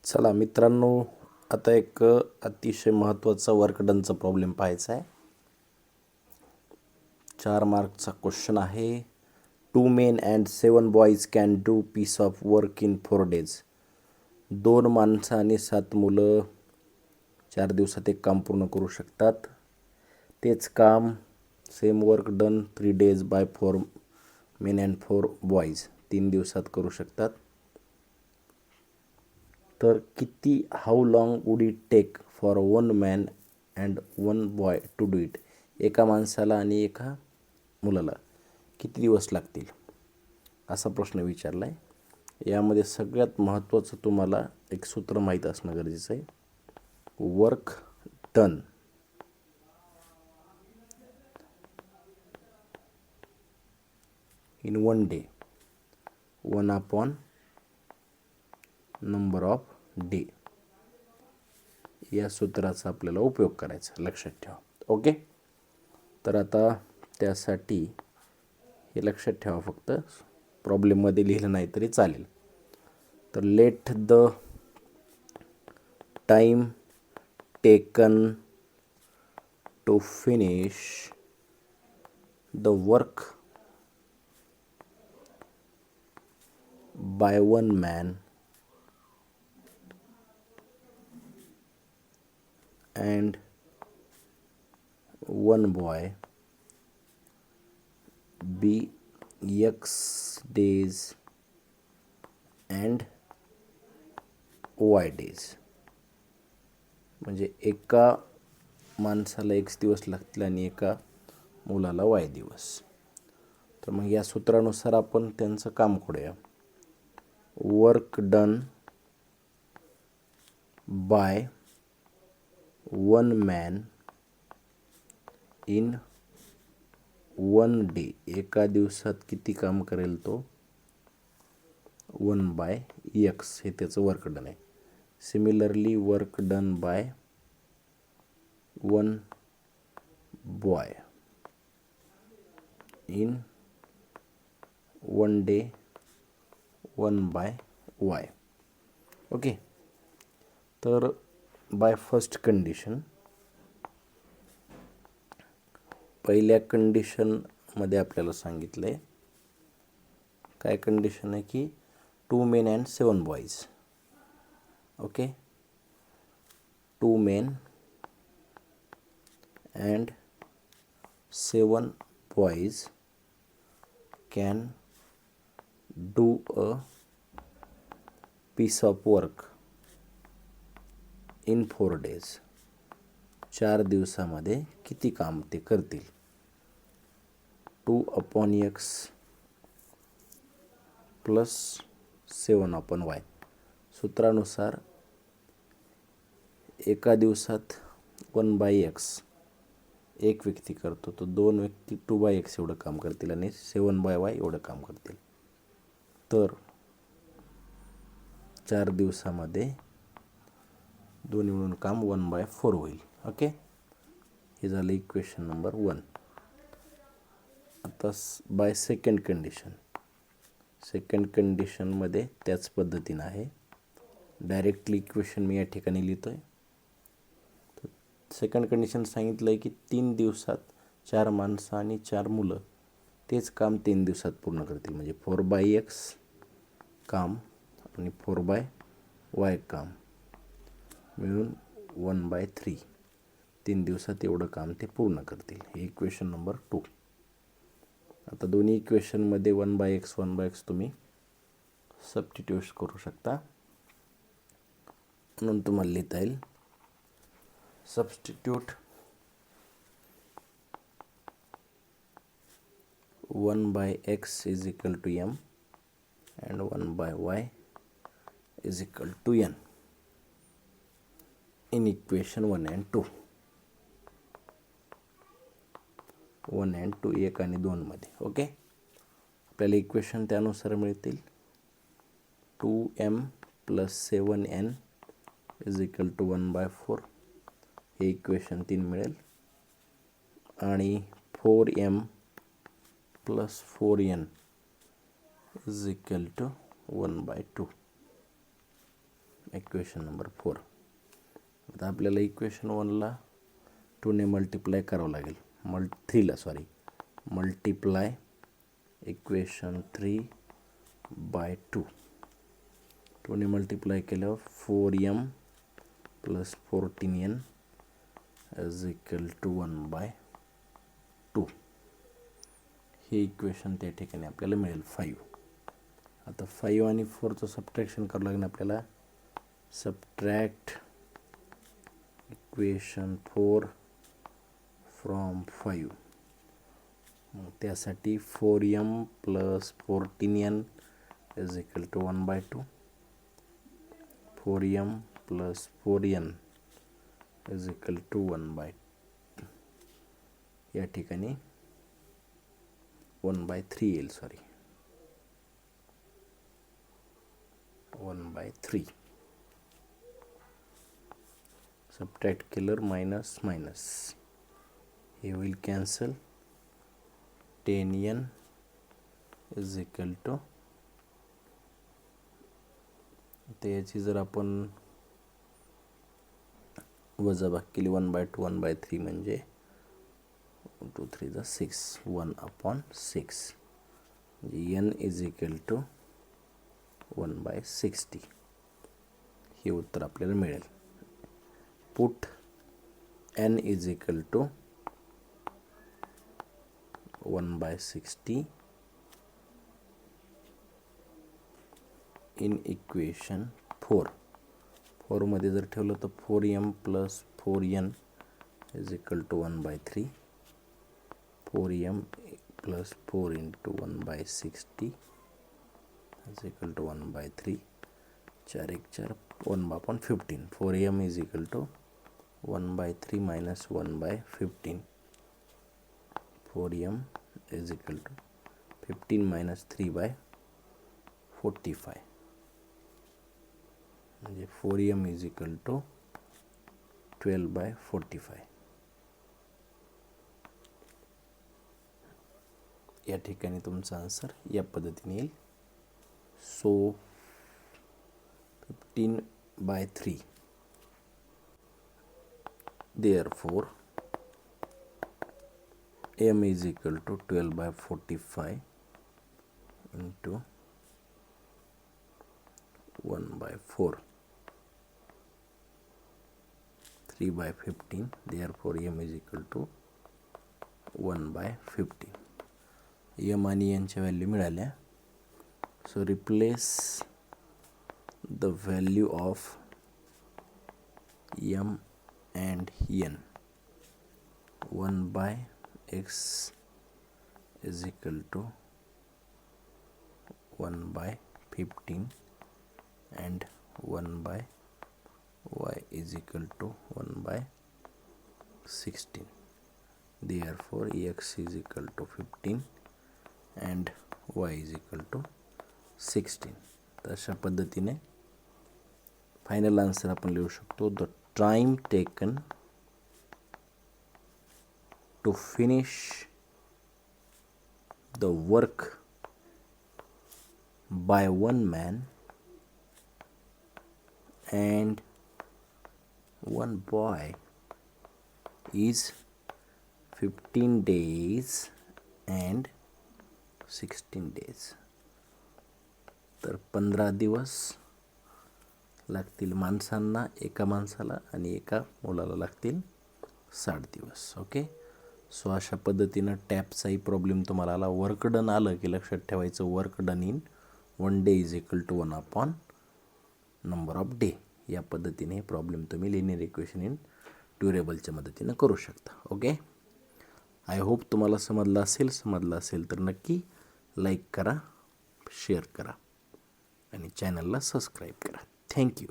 चला मित्रांनो, आता एक अतिशय महत्त्वाचा वर्क डनचा प्रॉब्लेम पाहायचा आहे. 4 मार्कचा क्वेश्चन आहे. 2 men and 7 boys can do piece of work in 4 days. 2 माणसं आणि 7 मुलं 4 दिवसात एक काम पूर्ण करू शकतात. तेच काम same work done 3 days by 4 men and 4 boys 3 दिवसात करू शकतात. तर किती how long would it take for 1 man and 1 boy to do it. एका माणसाला आणि एका मुलाला किती दिवस लागतील असा प्रश्न विचारला आहे. यामध्ये सगळ्यात महत्त्वाचं तुम्हाला एक सूत्र माहीत असणं गरजेचं आहे. Work done in 1 day 1/, number of day. या सूत्राचा आपल्याला उपयोग करायचा, लक्षात ठेवा. ओके, तर आता त्यासाठी हे लक्षात ठेवा, फक्त प्रॉब्लेममध्ये लिहिलं नाही तरी चालेल. तर let the time taken to finish the work by 1 man and 1 boy be X days and Y days. म्हणजे एका माणसाला X दिवस लागतील आणि एका मुलाला Y दिवस. तर मग या सूत्रानुसार आपण त्यांचं काम करूया. Work done by 1 man in 1 day. एका दिवसात किती काम करेल तो 1/x हे त्याचं वर्क डन आहे. Similarly work done by 1 boy in 1 day 1/y. Okay, तर बाय फर्स्ट कंडिशन, पहिल्या कंडिशनमध्ये आपल्याला सांगितलं आहे, काय कंडिशन आहे की 2 men and 7 boys. Okay, 2 men and 7 boys can do a piece of work in 4 days. 4 दिवसामध्ये किती काम ते करतील. 2/x plus 7/y. सूत्रानुसार एका दिवसात 1/x एक व्यक्ती करतो, तो 2 व्यक्ती 2/x एवढं काम करतील आणि 7/y एवढं काम करतील. तर 4 दिवसामध्ये दोन्ही मिळून काम 1/4 होईल. ओके, हे झालं इक्वेशन नंबर 1. आता बाय सेकंड कंडिशन, सेकंड कंडिशनमध्ये त्याच पद्धतीनं आहे. डायरेक्टली इक्वेशन मी या ठिकाणी लिहितो आहे. तर सेकंड कंडिशन सांगितलं आहे की 3 दिवसात 4 माणसं आणि 4 मुलं तेच काम 3 दिवसात पूर्ण करतील. म्हणजे 4/x काम आणि 4/y काम मिळून 1/3 3 दिवसात एवढं काम ते पूर्ण करतील. हे इक्वेशन नंबर 2. आता दोन्ही इक्वेशनमध्ये 1/x तुम्ही सबस्टिट्यूट करू शकता. म्हणून तुम्हाला लिहिता येईल substitute 1/x is equal to m and 1/y is equal to n in equation 1 and 2. 1 and 2 1 आणि 2 मध्ये. ओके, आपल्याला इक्वेशन त्यानुसार मिळतील. 2m plus 7n is equal to 1/4 हे इक्वेशन 3 मिळेल. आणि 4m plus 4n is equal to 1/2 equation number 4. आता आपल्याला इक्वेशन 1ला 2ने मल्टिप्लाय करावं लागेल, 3ला मल्टिप्लाय इक्वेशन 3/2. 2ने मल्टिप्लाय केल्यावर 4m + 14n = 1/2. हे इक्वेशन त्या ठिकाणी आपल्याला मिळेल 5. आता 5 आणि 4चं सबट्रॅक्शन करावं लागेल आपल्याला. Subtract equation 4 from 5. मग त्यासाठी 4m + 14n = 1/2. 4m + 4n = 1/2. या ठिकाणी 1/3 येईल. 1/3. सबट्रॅक्ट केलं मायनस मायनस, हे होईल कॅन्सल. 10n = त्याची जर आपण वजाबाकी केली 1/2 1/3 म्हणजे 2 3 6 1/6 म्हणजे n = 1/60. हे उत्तर आपल्याला मिळेल. Put n = 1/60 in equation 4. 4मध्ये जर ठेवलं तर 4m + 4n = 1/3. 4m + 4 × 1/60 = 1/3. 4 × 4 1/15. 4m = 1/3 - 1/15. 4m = 15 - 3/45. म्हणजे 4m = 12/45. या ठिकाणी तुमचा आन्सर या पद्धतीने येईल. So 15/3. Therefore m = 12/45 into 1/4. 3/15. Therefore m = 1/15. m आणि n च्या व्हॅल्यू मिळाल्या. So replace the value of m and n. 1/x = 1/15 and 1/y = 1/16. Therefore x = 15 and y = 16. तर अशा पद्धतीने फायनल आन्सर आपण लिहू शकतो. The time taken to finish the work by one man and one boy is 15 days and 16 days. तर 15 दिवस लागतील माणसांना, एका माणसाला, आणि एका मुलाला लागतील 60 दिवस. ओके. सो अशा पद्धतीनं टॅपचाही प्रॉब्लेम तुम्हाला आला. वर्क डन आलं की लक्षात ठेवायचं, work done in 1 day = 1/, number of day. या पद्धतीने प्रॉब्लेम तुम्ही लिनियर इक्वेशन इन ड्युरेबलच्या मदतीनं करू शकता. ओके. आय होप तुम्हाला समजलं असेल तर नक्की लाईक करा, शेअर करा आणि चॅनलला सबस्क्राईब करा. थँक्यू.